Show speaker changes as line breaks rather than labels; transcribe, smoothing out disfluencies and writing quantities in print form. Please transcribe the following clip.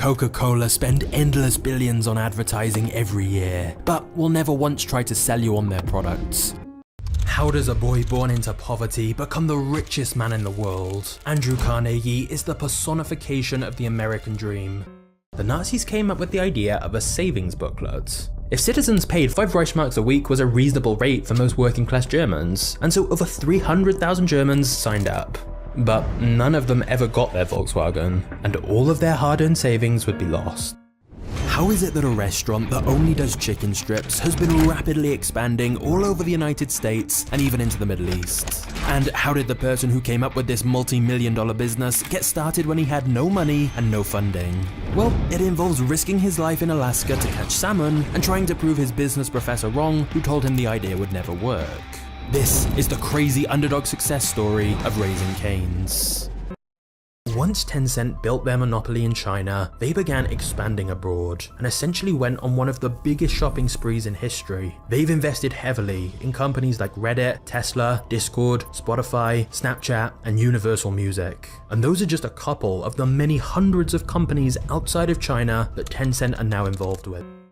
Coca-Cola spend endless billions on advertising every year, but will never once try to sell you on their products. How does a boy born into poverty become the richest man in the world? Andrew Carnegie is the personification of the American dream. The Nazis came up with the idea of a savings booklet. If citizens paid 5 Reichsmarks a week was a reasonable rate for most working class Germans, and so over 300,000 Germans signed up. But none of them ever got their Volkswagen, and all of their hard-earned savings would be lost. How is it that a restaurant that only does chicken strips has been rapidly expanding all over the United States and even into the Middle East? And how did the person who came up with this multi-million-dollar business get started when he had no money and no funding? Well, it involves risking his life in Alaska to catch salmon and trying to prove his business professor wrong, who told him the idea would never work. This is the crazy underdog success story of Raising Cane's. Once Tencent built their monopoly in China, they began expanding abroad and essentially went on one of the biggest shopping sprees in history. They've invested heavily in companies like Reddit, Tesla, Discord, Spotify, Snapchat, and Universal Music. And those are just a couple of the many hundreds of companies outside of China that Tencent are now involved with.